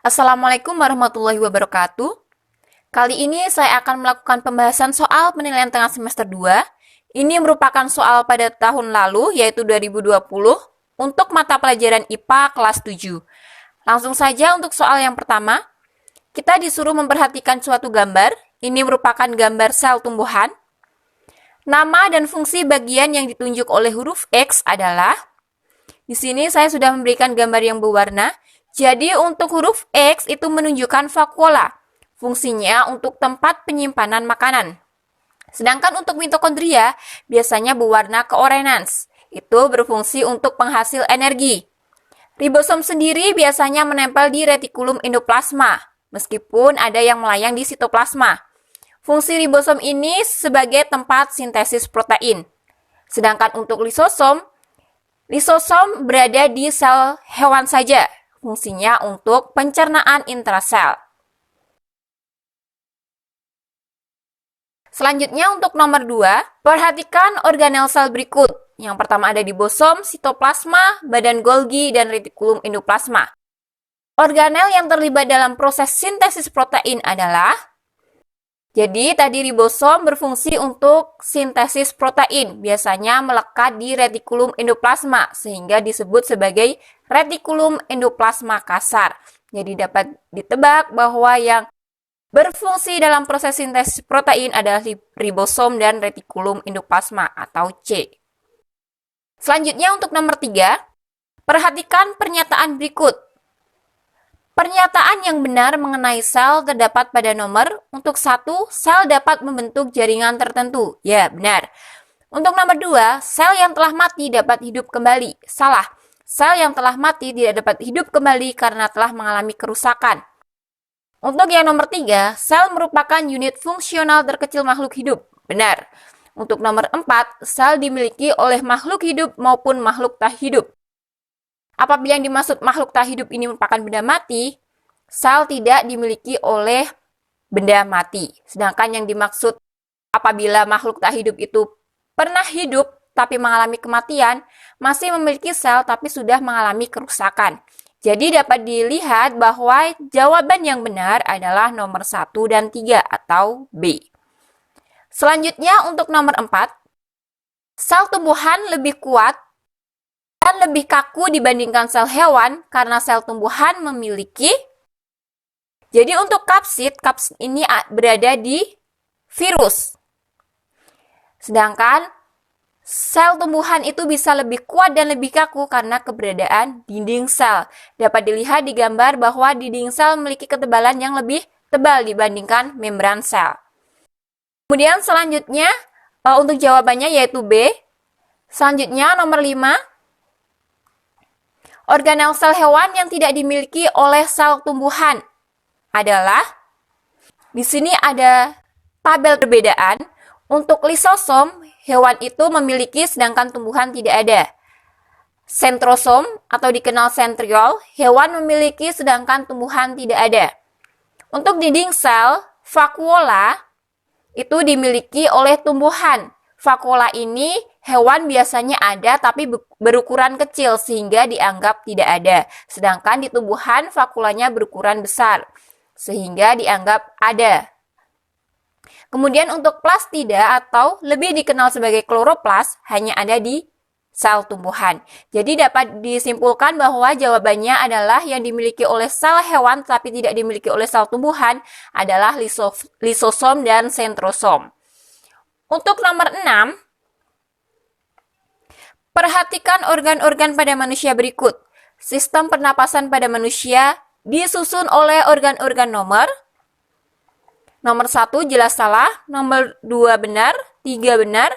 Assalamualaikum warahmatullahi wabarakatuh. Kali ini saya akan melakukan pembahasan soal penilaian tengah semester 2. Ini merupakan soal pada tahun lalu, yaitu 2020, untuk mata pelajaran IPA kelas 7. Langsung saja untuk soal yang pertama. Kita disuruh memperhatikan suatu gambar. Ini merupakan gambar sel tumbuhan. Nama dan fungsi bagian yang ditunjuk oleh huruf X adalah, di sini saya sudah memberikan gambar yang berwarna. Jadi untuk huruf X itu menunjukkan vakuola. Fungsinya untuk tempat penyimpanan makanan. Sedangkan untuk mitokondria biasanya berwarna keorange. Itu berfungsi untuk penghasil energi. Ribosom sendiri biasanya menempel di retikulum endoplasma, meskipun ada yang melayang di sitoplasma. Fungsi ribosom ini sebagai tempat sintesis protein. Sedangkan untuk lisosom berada di sel hewan saja. Fungsinya untuk pencernaan intrasel. Selanjutnya untuk nomor 2, perhatikan organel sel berikut. Yang pertama ada ribosom, sitoplasma, badan Golgi, dan retikulum endoplasma. Organel yang terlibat dalam proses sintesis protein adalah, jadi tadi ribosom berfungsi untuk sintesis protein, biasanya melekat di retikulum endoplasma, sehingga disebut sebagai retikulum endoplasma kasar. Jadi dapat ditebak bahwa yang berfungsi dalam proses sintesis protein adalah ribosom dan retikulum endoplasma atau C. Selanjutnya untuk nomor 3, perhatikan pernyataan berikut. Pernyataan yang benar mengenai sel terdapat pada nomor. Untuk 1, sel dapat membentuk jaringan tertentu. Ya, benar. Untuk nomor 2, sel yang telah mati dapat hidup kembali. Salah. Sel yang telah mati tidak dapat hidup kembali karena telah mengalami kerusakan. Untuk yang nomor 3, sel merupakan unit fungsional terkecil makhluk hidup. Benar. Untuk nomor 4, sel dimiliki oleh makhluk hidup maupun makhluk tak hidup. Apabila yang dimaksud makhluk tak hidup ini merupakan benda mati, sel tidak dimiliki oleh benda mati. Sedangkan yang dimaksud apabila makhluk tak hidup itu pernah hidup tapi mengalami kematian, masih memiliki sel tapi sudah mengalami kerusakan. Jadi dapat dilihat bahwa jawaban yang benar adalah nomor 1 dan 3 atau B. Selanjutnya untuk nomor 4, sel tumbuhan lebih kuat dan lebih kaku dibandingkan sel hewan karena sel tumbuhan memiliki. Jadi untuk kapsid ini berada di virus. Sedangkan sel tumbuhan itu bisa lebih kuat dan lebih kaku karena keberadaan dinding sel. Dapat dilihat di gambar bahwa dinding sel memiliki ketebalan yang lebih tebal dibandingkan membran sel. Kemudian selanjutnya untuk jawabannya yaitu B. Selanjutnya nomor 5. Organel sel hewan yang tidak dimiliki oleh sel tumbuhan adalah, di sini ada tabel perbedaan. Untuk lisosom, hewan itu memiliki sedangkan tumbuhan tidak ada. Sentrosom atau dikenal sentriol, hewan memiliki sedangkan tumbuhan tidak ada. Untuk dinding sel, vakuola itu dimiliki oleh tumbuhan. Vakuola ini hewan biasanya ada tapi berukuran kecil sehingga dianggap tidak ada. Sedangkan di tumbuhan vakuolanya berukuran besar sehingga dianggap ada. Kemudian untuk plastida atau lebih dikenal sebagai kloroplas hanya ada di sel tumbuhan. Jadi dapat disimpulkan bahwa jawabannya adalah yang dimiliki oleh sel hewan tapi tidak dimiliki oleh sel tumbuhan adalah lisosom dan sentrosom. Untuk nomor 6, perhatikan organ-organ pada manusia berikut. Sistem pernapasan pada manusia disusun oleh organ-organ nomor. Nomor 1 jelas salah, nomor 2 benar, 3 benar,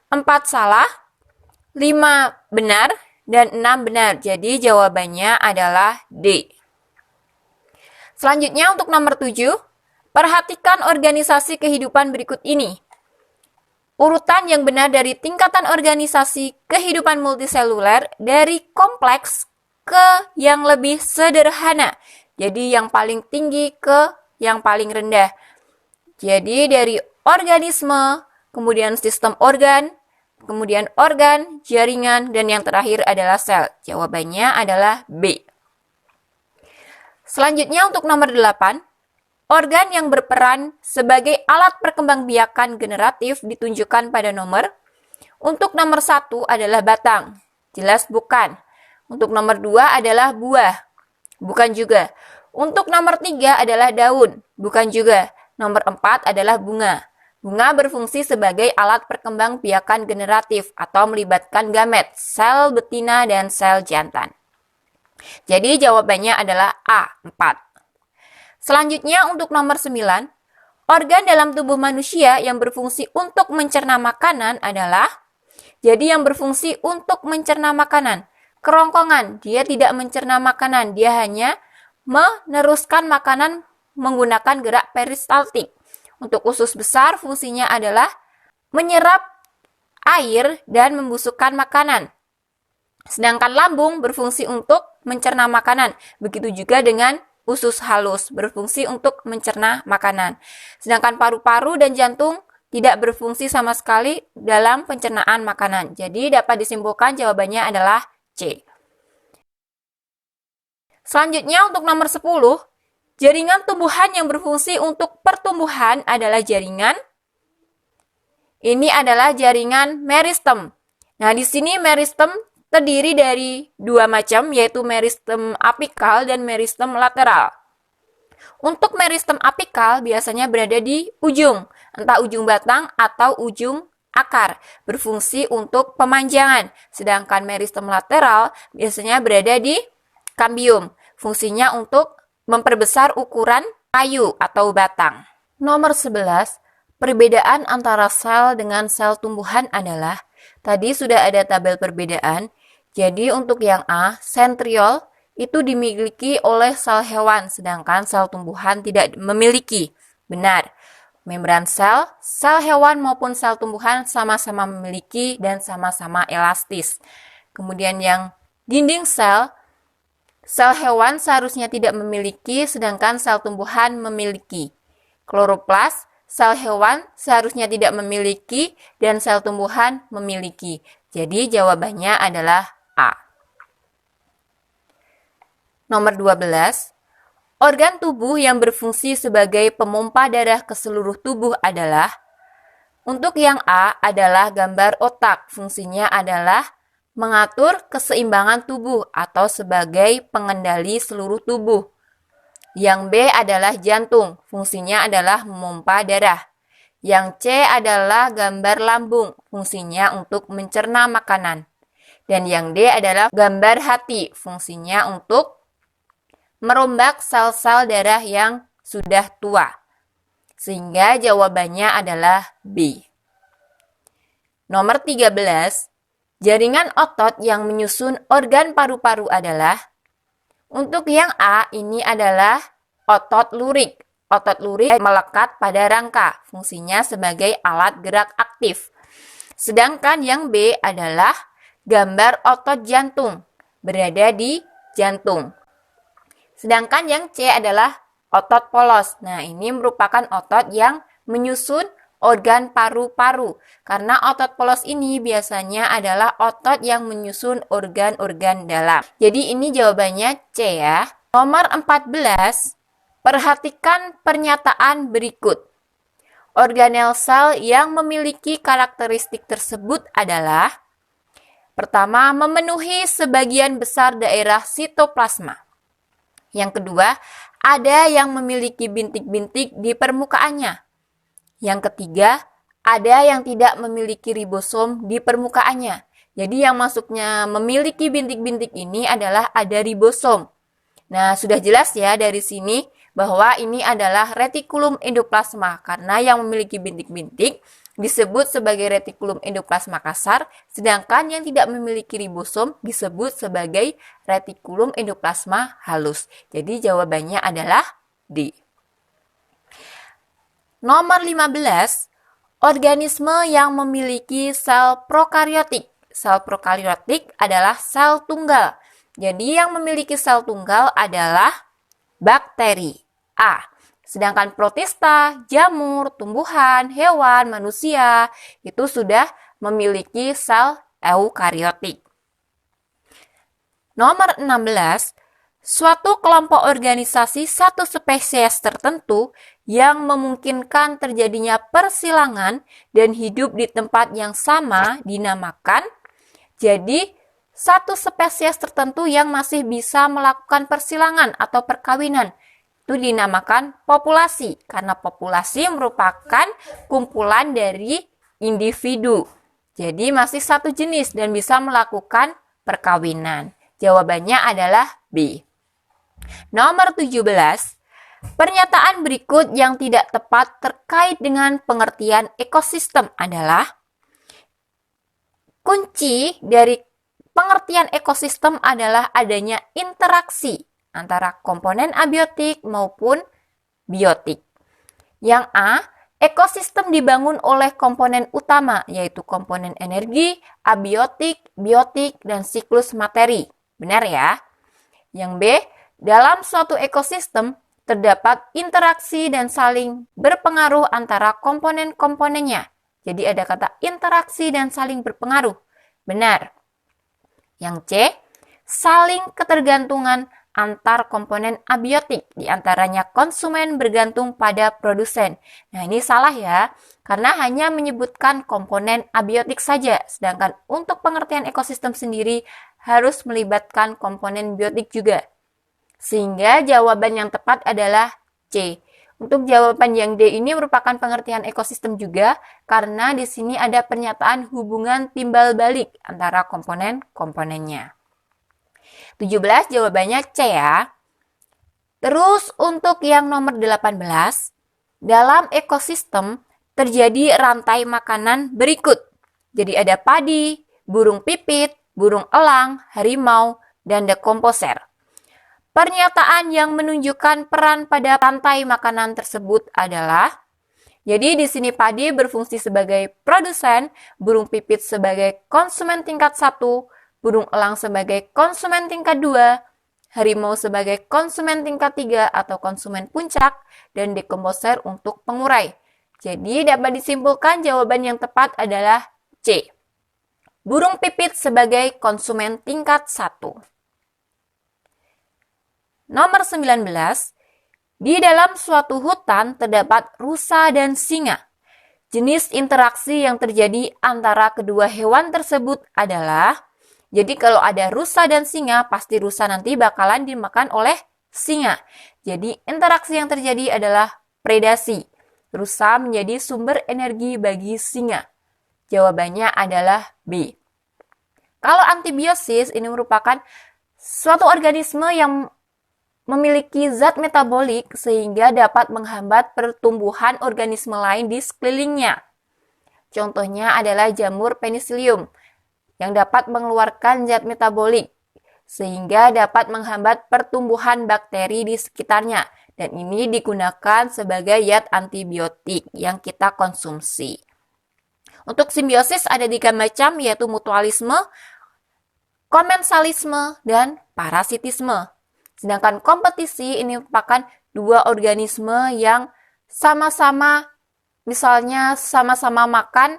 4 salah, 5 benar, dan 6 benar. Jadi jawabannya adalah D. Selanjutnya untuk nomor 7, perhatikan organisasi kehidupan berikut ini. Urutan yang benar dari tingkatan organisasi kehidupan multiseluler dari kompleks ke yang lebih sederhana. Jadi yang paling tinggi ke yang paling rendah. Jadi dari organisme, kemudian sistem organ, kemudian organ, jaringan, dan yang terakhir adalah sel. Jawabannya adalah B. Selanjutnya untuk nomor 8, organ yang berperan sebagai alat perkembangbiakan generatif ditunjukkan pada nomor. Untuk nomor 1 adalah batang. Jelas bukan. Untuk nomor 2 adalah buah. Bukan juga. Untuk nomor 3 adalah daun. Bukan juga. Nomor 4 adalah bunga. Bunga berfungsi sebagai alat perkembangbiakan generatif atau melibatkan gamet, sel betina dan sel jantan. Jadi jawabannya adalah A, 4. Selanjutnya untuk nomor 9, organ dalam tubuh manusia yang berfungsi untuk mencerna makanan adalah, jadi yang berfungsi untuk mencerna makanan, kerongkongan, dia tidak mencerna makanan, dia hanya meneruskan makanan menggunakan gerak peristaltik. Untuk usus besar fungsinya adalah menyerap air dan membusukkan makanan. Sedangkan lambung berfungsi untuk mencerna makanan. Begitu juga dengan usus halus berfungsi untuk mencerna makanan. Sedangkan paru-paru dan jantung tidak berfungsi sama sekali dalam pencernaan makanan. Jadi dapat disimpulkan jawabannya adalah C. Selanjutnya untuk nomor 10, jaringan tumbuhan yang berfungsi untuk pertumbuhan adalah jaringan. Ini adalah jaringan meristem. Nah, di sini meristem terdiri dari dua macam, yaitu meristem apikal dan meristem lateral. Untuk meristem apikal biasanya berada di ujung, entah ujung batang atau ujung akar, berfungsi untuk pemanjangan. Sedangkan meristem lateral biasanya berada di kambium, fungsinya untuk memperbesar ukuran kayu atau batang. Nomor 11, perbedaan antara sel dengan sel tumbuhan adalah, tadi sudah ada tabel perbedaan, jadi untuk yang A, sentriol itu dimiliki oleh sel hewan, sedangkan sel tumbuhan tidak memiliki. Benar. Membran sel, sel hewan maupun sel tumbuhan sama-sama memiliki dan sama-sama elastis. Kemudian yang dinding sel hewan seharusnya tidak memiliki, sedangkan sel tumbuhan memiliki. Kloroplas, sel hewan seharusnya tidak memiliki, dan sel tumbuhan memiliki. Jadi jawabannya adalah A. Nomor 12, organ tubuh yang berfungsi sebagai pemompa darah ke seluruh tubuh adalah, untuk yang A adalah gambar otak, fungsinya adalah mengatur keseimbangan tubuh atau sebagai pengendali seluruh tubuh. Yang B adalah jantung, fungsinya adalah memompa darah. Yang C adalah gambar lambung, fungsinya untuk mencerna makanan. Dan yang D adalah gambar hati, fungsinya untuk merombak sel-sel darah yang sudah tua. Sehingga jawabannya adalah B. Nomor 13, jaringan otot yang menyusun organ paru-paru adalah, untuk yang A ini adalah otot lurik. Otot lurik melekat pada rangka, fungsinya sebagai alat gerak aktif. Sedangkan yang B adalah gambar otot jantung, berada di jantung. Sedangkan yang C adalah otot polos. Nah, ini merupakan otot yang menyusun organ paru-paru. Karena otot polos ini biasanya adalah otot yang menyusun organ-organ dalam. Jadi ini jawabannya C ya. Nomor 14, perhatikan pernyataan berikut. Organel sel yang memiliki karakteristik tersebut adalah, pertama, memenuhi sebagian besar daerah sitoplasma. Yang kedua, ada yang memiliki bintik-bintik di permukaannya. Yang ketiga, ada yang tidak memiliki ribosom di permukaannya. Jadi yang masuknya memiliki bintik-bintik ini adalah ada ribosom. Nah, sudah jelas ya dari sini bahwa ini adalah retikulum endoplasma. Karena yang memiliki bintik-bintik disebut sebagai retikulum endoplasma kasar, sedangkan yang tidak memiliki ribosom disebut sebagai retikulum endoplasma halus. Jadi jawabannya adalah D. Nomor 15, organisme yang memiliki sel prokariotik. Sel prokariotik adalah sel tunggal. Jadi yang memiliki sel tunggal adalah bakteri A. Sedangkan protista, jamur, tumbuhan, hewan, manusia itu sudah memiliki sel eukariotik. Nomor 16, Suatu kelompok organisasi satu spesies tertentu yang memungkinkan terjadinya persilangan dan hidup di tempat yang sama dinamakan. Jadi, satu spesies tertentu yang masih bisa melakukan persilangan atau perkawinan itu dinamakan populasi, karena populasi merupakan kumpulan dari individu. Jadi masih satu jenis dan bisa melakukan perkawinan. Jawabannya adalah B. Nomor 17. Pernyataan berikut yang tidak tepat terkait dengan pengertian ekosistem adalah: kunci dari pengertian ekosistem adalah adanya interaksi antara komponen abiotik maupun biotik. Yang A, ekosistem dibangun oleh komponen utama, yaitu komponen energi, abiotik, biotik, dan siklus materi. Benar ya? Yang B, dalam suatu ekosistem terdapat interaksi dan saling berpengaruh antara komponen-komponennya. Jadi ada kata interaksi dan saling berpengaruh. Benar. Yang C, saling ketergantungan antar komponen abiotik, diantaranya konsumen bergantung pada produsen. Nah, ini salah ya, karena hanya menyebutkan komponen abiotik saja, sedangkan untuk pengertian ekosistem sendiri harus melibatkan komponen biotik juga. Sehingga jawaban yang tepat adalah C. Untuk jawaban yang D ini merupakan pengertian ekosistem juga, karena di sini ada pernyataan hubungan timbal balik antara komponen-komponennya. 17 jawabannya C ya. Terus untuk yang nomor 18, dalam ekosistem terjadi rantai makanan berikut. Jadi ada padi, burung pipit, burung elang, harimau, dan dekomposer. Pernyataan yang menunjukkan peran pada rantai makanan tersebut adalah: jadi di sini padi berfungsi sebagai produsen, burung pipit sebagai konsumen tingkat 1, burung elang sebagai konsumen tingkat 2, harimau sebagai konsumen tingkat 3 atau konsumen puncak, dan dekomposer untuk pengurai. Jadi dapat disimpulkan jawaban yang tepat adalah C. Burung pipit sebagai konsumen tingkat 1. Nomor 19. Di dalam suatu hutan terdapat rusa dan singa. Jenis interaksi yang terjadi antara kedua hewan tersebut adalah: jadi kalau ada rusa dan singa, pasti rusa nanti bakalan dimakan oleh singa. Jadi interaksi yang terjadi adalah predasi. Rusa menjadi sumber energi bagi singa. Jawabannya adalah B. Kalau antibiosis ini merupakan suatu organisme yang memiliki zat metabolik sehingga dapat menghambat pertumbuhan organisme lain di sekelilingnya. Contohnya adalah jamur penicillium yang dapat mengeluarkan zat metabolik sehingga dapat menghambat pertumbuhan bakteri di sekitarnya, dan ini digunakan sebagai zat antibiotik yang kita konsumsi. Untuk simbiosis ada 3 macam, yaitu mutualisme, komensalisme, dan parasitisme. Sedangkan kompetisi ini merupakan 2 organisme yang sama-sama, misalnya sama-sama makan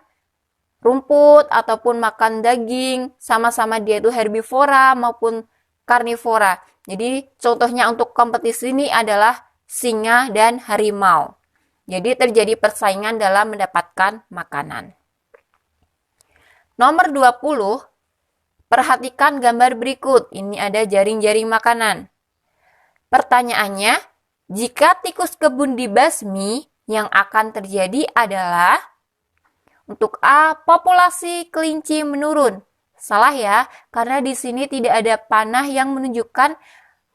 rumput ataupun makan daging, sama-sama dia itu herbivora maupun karnivora. Jadi contohnya untuk kompetisi ini adalah singa dan harimau. Jadi terjadi persaingan dalam mendapatkan makanan. Nomor 20, perhatikan gambar berikut. Ini ada jaring-jaring makanan. Pertanyaannya, jika tikus kebun dibasmi, yang akan terjadi adalah: untuk A, populasi kelinci menurun. Salah ya, karena di sini tidak ada panah yang menunjukkan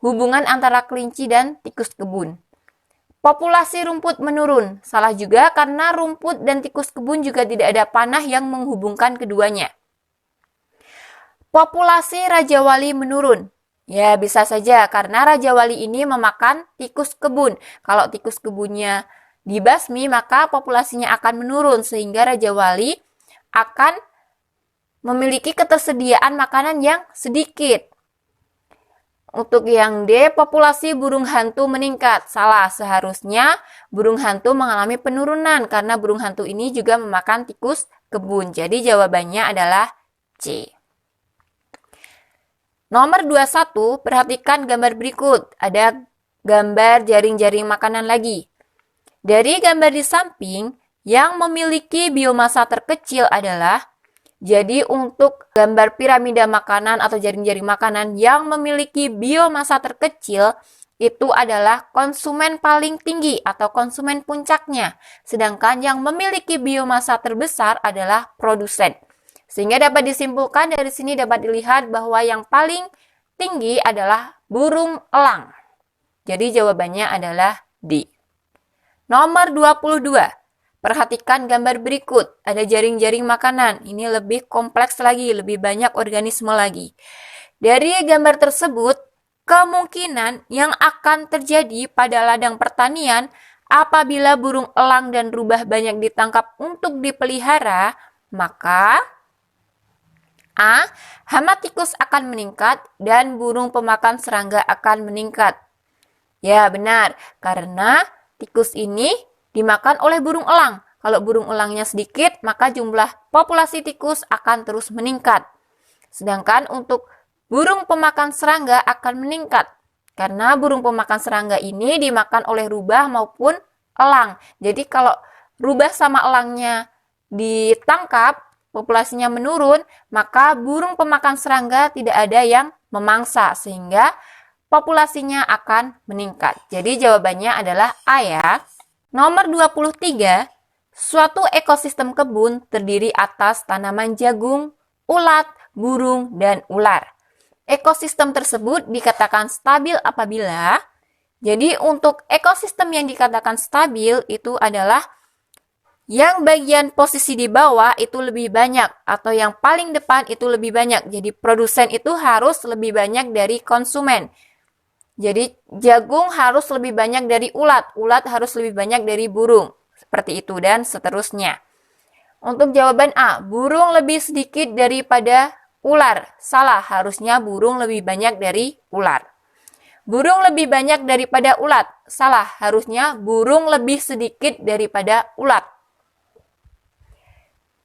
hubungan antara kelinci dan tikus kebun. Populasi rumput menurun. Salah juga, karena rumput dan tikus kebun juga tidak ada panah yang menghubungkan keduanya. Populasi Raja Wali menurun. Ya, bisa saja, karena Raja Wali ini memakan tikus kebun. Kalau tikus kebunnya dibasmi, maka populasinya akan menurun, sehingga Raja Wali akan memiliki ketersediaan makanan yang sedikit. Untuk yang D, populasi burung hantu meningkat. Salah, seharusnya burung hantu mengalami penurunan, karena burung hantu ini juga memakan tikus kebun. Jadi jawabannya adalah C. Nomor 21, perhatikan gambar berikut. Ada gambar jaring-jaring makanan lagi. Dari gambar di samping, yang memiliki biomasa terkecil adalah, jadi untuk gambar piramida makanan atau jaring-jaring makanan yang memiliki biomasa terkecil, itu adalah konsumen paling tinggi atau konsumen puncaknya. Sedangkan yang memiliki biomasa terbesar adalah produsen. Sehingga dapat disimpulkan dari sini dapat dilihat bahwa yang paling tinggi adalah burung elang. Jadi jawabannya adalah D. Nomor 22. Perhatikan gambar berikut. Ada jaring-jaring makanan. Ini lebih kompleks lagi, lebih banyak organisme lagi. Dari gambar tersebut, kemungkinan yang akan terjadi pada ladang pertanian apabila burung elang dan rubah banyak ditangkap untuk dipelihara, maka A. Hama tikus akan meningkat dan burung pemakan serangga akan meningkat. Ya, benar. Karena tikus ini dimakan oleh burung elang. Kalau burung elangnya sedikit, maka jumlah populasi tikus akan terus meningkat. Sedangkan untuk burung pemakan serangga akan meningkat. Karena burung pemakan serangga ini dimakan oleh rubah maupun elang. Jadi kalau rubah sama elangnya ditangkap, populasinya menurun, maka burung pemakan serangga tidak ada yang memangsa, sehingga populasinya akan meningkat. Jadi jawabannya adalah A ya. Nomor 23, suatu ekosistem kebun terdiri atas tanaman jagung, ulat, burung, dan ular. Ekosistem tersebut dikatakan stabil apabila, jadi untuk ekosistem yang dikatakan stabil itu adalah yang bagian posisi di bawah itu lebih banyak atau yang paling depan itu lebih banyak. Jadi produsen itu harus lebih banyak dari konsumen. Jadi jagung harus lebih banyak dari ulat, ulat harus lebih banyak dari burung. Seperti itu dan seterusnya. Untuk jawaban A, burung lebih sedikit daripada ular. Salah, harusnya burung lebih banyak dari ular. Burung lebih banyak daripada ulat. Salah, harusnya burung lebih sedikit daripada ulat.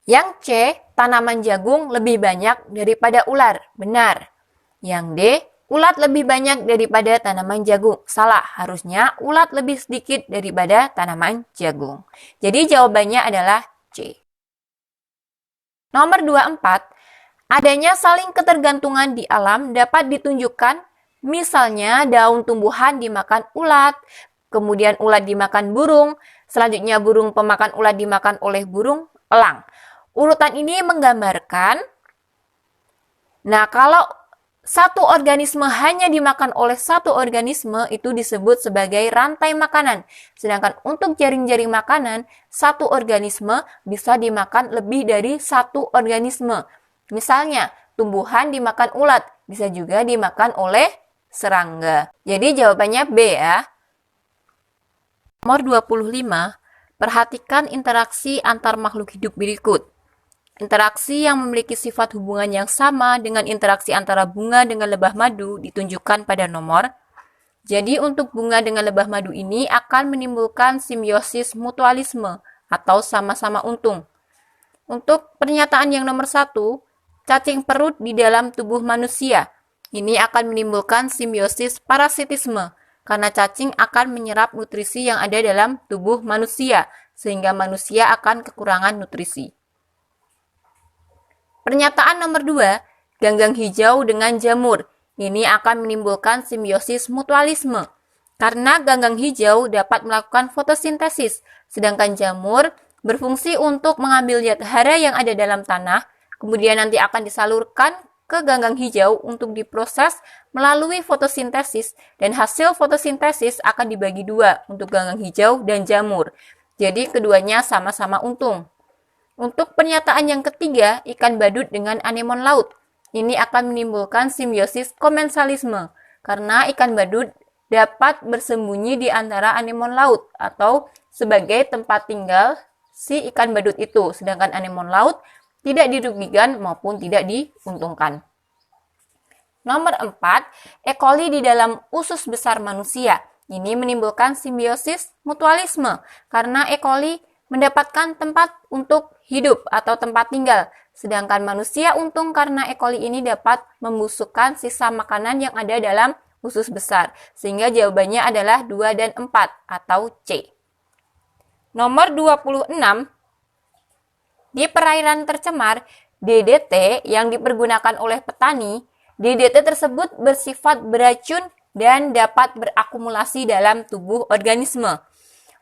Yang C, tanaman jagung lebih banyak daripada ular. Benar. Yang D, ulat lebih banyak daripada tanaman jagung. Salah, harusnya ulat lebih sedikit daripada tanaman jagung. Jadi jawabannya adalah C. Nomor 24, adanya saling ketergantungan di alam dapat ditunjukkan, misalnya daun tumbuhan dimakan ulat, kemudian ulat dimakan burung, selanjutnya burung pemakan ulat dimakan oleh burung elang. Urutan ini menggambarkan, nah kalau satu organisme hanya dimakan oleh satu organisme itu disebut sebagai rantai makanan. Sedangkan untuk jaring-jaring makanan, satu organisme bisa dimakan lebih dari satu organisme. Misalnya, tumbuhan dimakan ulat, bisa juga dimakan oleh serangga. Jadi jawabannya B ya. Nomor 25, perhatikan interaksi antar makhluk hidup berikut. Interaksi yang memiliki sifat hubungan yang sama dengan interaksi antara bunga dengan lebah madu ditunjukkan pada nomor. Jadi untuk bunga dengan lebah madu ini akan menimbulkan simbiosis mutualisme atau sama-sama untung. Untuk pernyataan yang nomor 1, cacing perut di dalam tubuh manusia. Ini akan menimbulkan simbiosis parasitisme karena cacing akan menyerap nutrisi yang ada dalam tubuh manusia sehingga manusia akan kekurangan nutrisi. Pernyataan nomor 2, ganggang hijau dengan jamur. Ini akan menimbulkan simbiosis mutualisme. Karena ganggang hijau dapat melakukan fotosintesis, sedangkan jamur berfungsi untuk mengambil zat hara yang ada dalam tanah, kemudian nanti akan disalurkan ke ganggang hijau untuk diproses melalui fotosintesis, dan hasil fotosintesis akan dibagi dua untuk ganggang hijau dan jamur. Jadi keduanya sama-sama untung. Untuk pernyataan yang ketiga, ikan badut dengan anemon laut. Ini akan menimbulkan simbiosis komensalisme, karena ikan badut dapat bersembunyi di antara anemon laut atau sebagai tempat tinggal si ikan badut itu, sedangkan anemon laut tidak dirugikan maupun tidak diuntungkan. Nomor 4, E. coli di dalam usus besar manusia. Ini menimbulkan simbiosis mutualisme, karena E. coli mendapatkan tempat untuk hidup atau tempat tinggal, Sedangkan manusia untung karena E. coli ini dapat membusukkan sisa makanan yang ada dalam usus besar. Sehingga jawabannya adalah 2 dan 4 atau C. Nomor 26, di perairan tercemar, DDT yang dipergunakan oleh petani, DDT tersebut bersifat beracun dan dapat berakumulasi dalam tubuh organisme.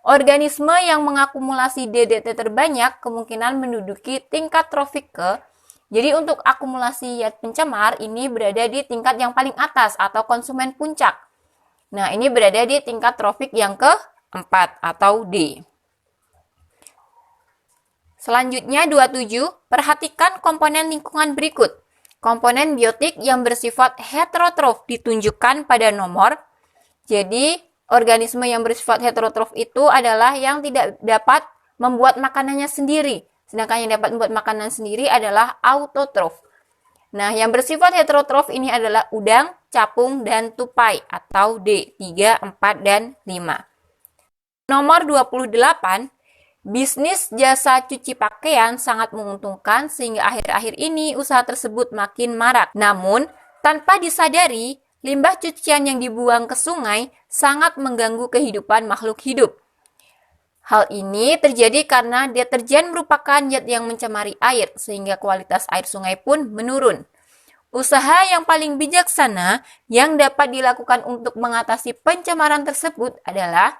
Organisme yang mengakumulasi DDT terbanyak kemungkinan menduduki tingkat trofike. Jadi untuk akumulasi zat pencemar ini berada di tingkat yang paling atas atau konsumen puncak. Nah, ini berada di tingkat trofik yang keempat atau D. Selanjutnya 27, perhatikan komponen lingkungan berikut. Komponen biotik yang bersifat heterotrof ditunjukkan pada nomor. Jadi, organisme yang bersifat heterotrof itu adalah yang tidak dapat membuat makanannya sendiri. Sedangkan yang dapat membuat makanan sendiri adalah autotrof. Nah, yang bersifat heterotrof ini adalah udang, capung, dan tupai atau D, 3, 4, dan 5. Nomor 28, bisnis jasa cuci pakaian sangat menguntungkan sehingga akhir-akhir ini usaha tersebut makin marak. Namun, tanpa disadari, limbah cucian yang dibuang ke sungai sangat mengganggu kehidupan makhluk hidup. Hal ini terjadi karena deterjen merupakan zat yang mencemari air, sehingga kualitas air sungai pun menurun. Usaha yang paling bijaksana yang dapat dilakukan untuk mengatasi pencemaran tersebut adalah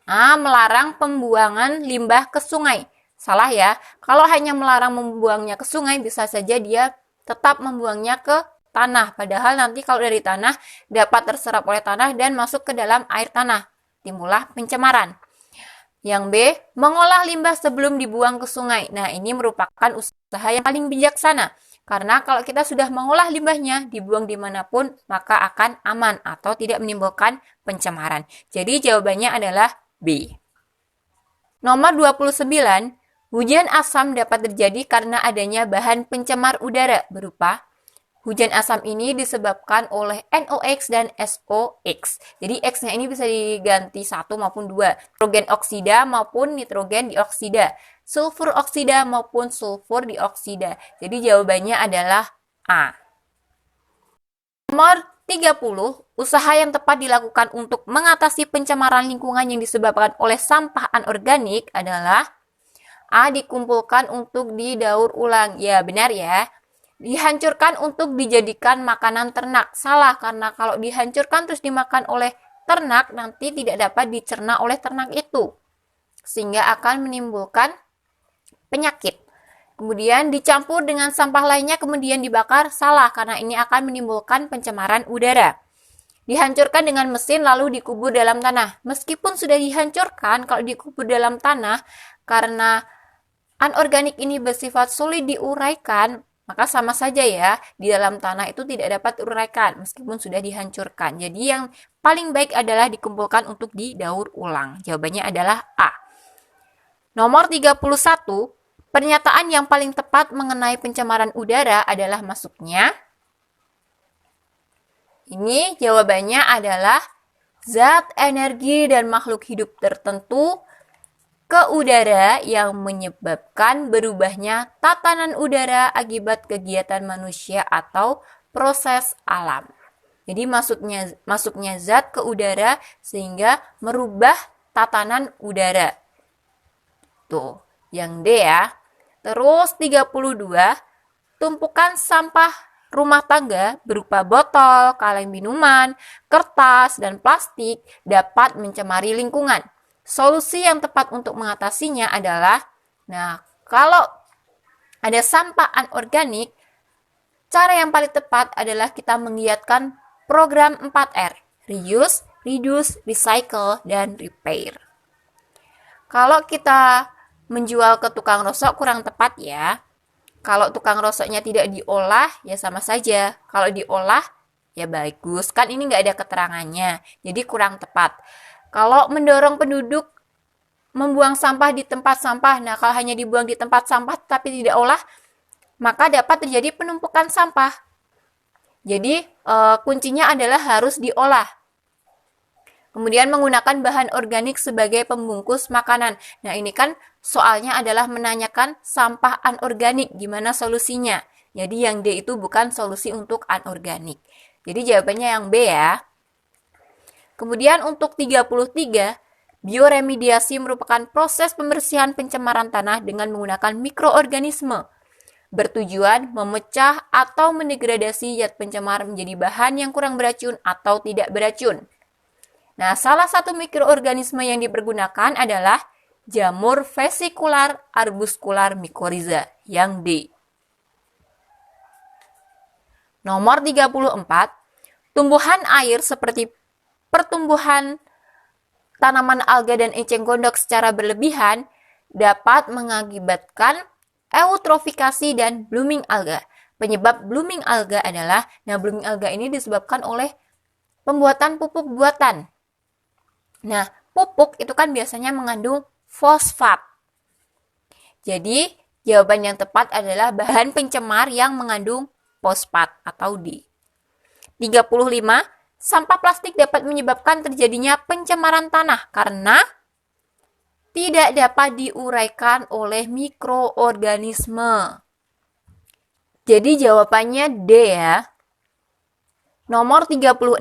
A. Melarang pembuangan limbah ke sungai. Salah ya, kalau hanya melarang membuangnya ke sungai, bisa saja dia tetap membuangnya ke tanah. Padahal nanti kalau dari tanah dapat terserap oleh tanah dan masuk ke dalam air tanah. Timbullah pencemaran. Yang B. Mengolah limbah sebelum dibuang ke sungai. Nah, ini merupakan usaha yang paling bijaksana. Karena kalau kita sudah mengolah limbahnya, dibuang dimanapun, maka akan aman atau tidak menimbulkan pencemaran. Jadi jawabannya adalah B. Nomor 29, hujan asam dapat terjadi karena adanya bahan pencemar udara berupa hujan asam ini disebabkan oleh NOx dan SOx. Jadi X-nya ini bisa diganti 1 maupun 2. Nitrogen oksida maupun nitrogen dioksida. Sulfur oksida maupun sulfur dioksida. Jadi jawabannya adalah A. Nomor 30, usaha yang tepat dilakukan untuk mengatasi pencemaran lingkungan yang disebabkan oleh sampah anorganik adalah A. Dikumpulkan untuk didaur ulang. Ya, benar ya. Dihancurkan untuk dijadikan makanan ternak. Salah, karena kalau dihancurkan terus dimakan oleh ternak, nanti tidak dapat dicerna oleh ternak itu. Sehingga akan menimbulkan penyakit. Kemudian dicampur dengan sampah lainnya kemudian dibakar. Salah, karena ini akan menimbulkan pencemaran udara. Dihancurkan dengan mesin lalu dikubur dalam tanah. Meskipun sudah dihancurkan, kalau dikubur dalam tanah, karena anorganik ini bersifat sulit diuraikan, maka sama saja ya, di dalam tanah itu tidak dapat diuraikan meskipun sudah dihancurkan. Jadi yang paling baik adalah dikumpulkan untuk didaur ulang. Jawabannya adalah A. Nomor 31, pernyataan yang paling tepat mengenai pencemaran udara adalah masuknya. Ini jawabannya adalah zat, energi, dan makhluk hidup tertentu ke udara yang menyebabkan berubahnya tatanan udara akibat kegiatan manusia atau proses alam. Jadi masuknya zat ke udara sehingga merubah tatanan udara. Tuh, yang D ya. Terus 32, tumpukan sampah rumah tangga berupa botol, kaleng minuman, kertas, dan plastik dapat mencemari lingkungan. Solusi yang tepat untuk mengatasinya adalah, kalau ada sampah anorganik, cara yang paling tepat adalah kita menggiatkan program 4R, reuse, reduce, recycle, dan repair. Kalau kita menjual ke tukang rosok kurang tepat ya. Kalau tukang rosoknya tidak diolah, ya sama saja. Kalau diolah, ya bagus. Kan ini nggak ada keterangannya, jadi kurang tepat. Kalau mendorong penduduk membuang sampah di tempat sampah, kalau hanya dibuang di tempat sampah tapi tidak olah, maka dapat terjadi penumpukan sampah. Jadi kuncinya adalah harus diolah. Kemudian menggunakan bahan organik sebagai pembungkus makanan. Nah, ini kan soalnya adalah menanyakan sampah anorganik, gimana solusinya. Jadi yang D itu bukan solusi untuk anorganik. Jadi jawabannya yang B ya. Kemudian untuk 33, bioremediasi merupakan proses pembersihan pencemaran tanah dengan menggunakan mikroorganisme, bertujuan memecah atau mendegradasi zat pencemar menjadi bahan yang kurang beracun atau tidak beracun. Nah, salah satu mikroorganisme yang dipergunakan adalah jamur vesikular arbuskular mycorrhiza, yang D. Nomor 34, tumbuhan air seperti pertumbuhan tanaman alga dan eceng gondok secara berlebihan dapat mengakibatkan eutrofikasi dan blooming alga. Penyebab blooming alga adalah, blooming alga ini disebabkan oleh pembuatan pupuk buatan. Nah, pupuk itu kan biasanya mengandung fosfat. Jadi, jawaban yang tepat adalah bahan pencemar yang mengandung fosfat atau D. 35, sampah plastik dapat menyebabkan terjadinya pencemaran tanah karena tidak dapat diuraikan oleh mikroorganisme. Jadi jawabannya D ya. Nomor 36,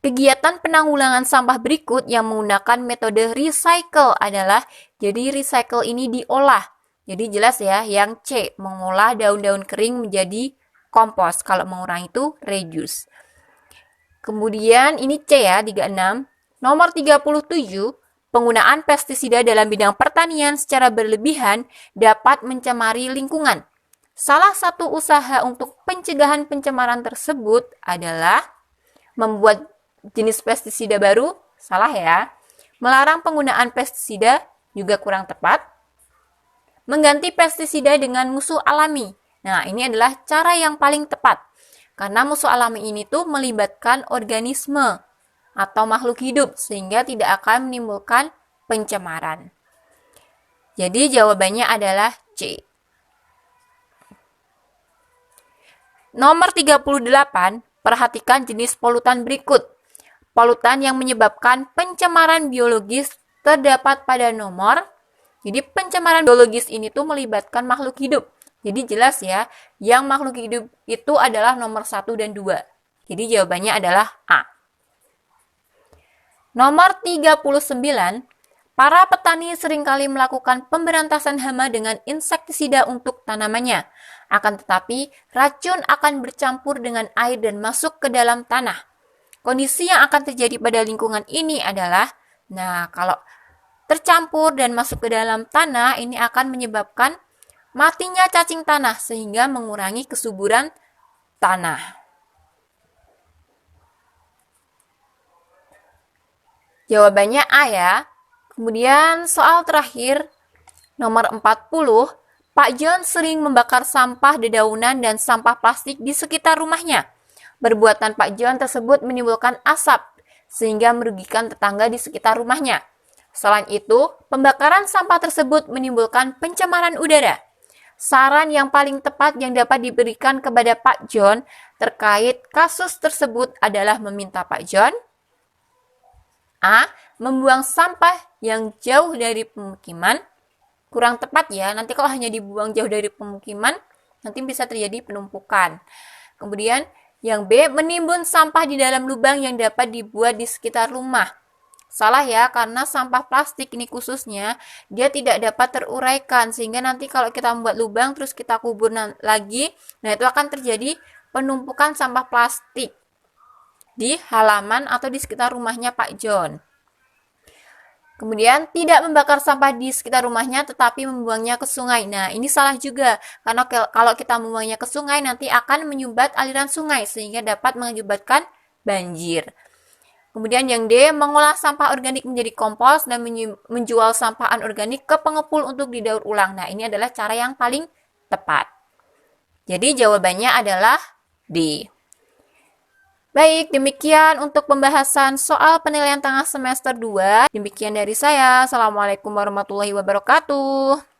kegiatan penanggulangan sampah berikut yang menggunakan metode recycle adalah, jadi recycle ini diolah. Jadi jelas ya, yang C, mengolah daun-daun kering menjadi kompos. Kalau mengurangi itu reduce. Kemudian ini C ya, 36. Nomor 37, penggunaan pestisida dalam bidang pertanian secara berlebihan dapat mencemari lingkungan. Salah satu usaha untuk pencegahan pencemaran tersebut adalah membuat jenis pestisida baru, salah ya. Melarang penggunaan pestisida juga kurang tepat. Mengganti pestisida dengan musuh alami. Nah, ini adalah cara yang paling tepat. Karena musuh alami ini tuh melibatkan organisme atau makhluk hidup sehingga tidak akan menimbulkan pencemaran. Jadi jawabannya adalah C. Nomor 38, perhatikan jenis polutan berikut. Polutan yang menyebabkan pencemaran biologis terdapat pada nomor. Jadi pencemaran biologis ini tuh melibatkan makhluk hidup. Jadi jelas ya, yang makhluk hidup itu adalah nomor 1 dan 2. Jadi jawabannya adalah A. Nomor 39, para petani seringkali melakukan pemberantasan hama dengan insektisida untuk tanamannya. Akan tetapi, racun akan bercampur dengan air dan masuk ke dalam tanah. Kondisi yang akan terjadi pada lingkungan ini adalah, kalau tercampur dan masuk ke dalam tanah, ini akan menyebabkan matinya cacing tanah sehingga mengurangi kesuburan tanah. Jawabannya A ya. Kemudian soal terakhir, nomor 40, Pak John sering membakar sampah dedaunan dan sampah plastik di sekitar rumahnya. Perbuatan Pak John tersebut menimbulkan asap, sehingga merugikan tetangga di sekitar rumahnya. Selain itu, pembakaran sampah tersebut menimbulkan pencemaran udara. Saran yang paling tepat yang dapat diberikan kepada Pak John terkait kasus tersebut adalah meminta Pak John A. Membuang sampah yang jauh dari pemukiman. Kurang tepat ya, nanti kalau hanya dibuang jauh dari pemukiman, nanti bisa terjadi penumpukan. Kemudian yang B, menimbun sampah di dalam lubang yang dapat dibuat di sekitar rumah. Salah ya, karena sampah plastik ini khususnya, dia tidak dapat teruraikan, sehingga nanti kalau kita membuat lubang, terus kita kubur lagi, itu akan terjadi penumpukan sampah plastik di halaman atau di sekitar rumahnya Pak John. Kemudian tidak membakar sampah di sekitar rumahnya tetapi membuangnya ke sungai. Nah, ini salah juga. Karena kalau kita membuangnya ke sungai nanti akan menyumbat aliran sungai sehingga dapat mengakibatkan banjir. Kemudian yang D, mengolah sampah organik menjadi kompos dan menjual sampah anorganik ke pengepul untuk didaur ulang. Nah, ini adalah cara yang paling tepat. Jadi jawabannya adalah D. Baik, demikian untuk pembahasan soal penilaian tengah semester 2. Demikian dari saya. Assalamualaikum warahmatullahi wabarakatuh.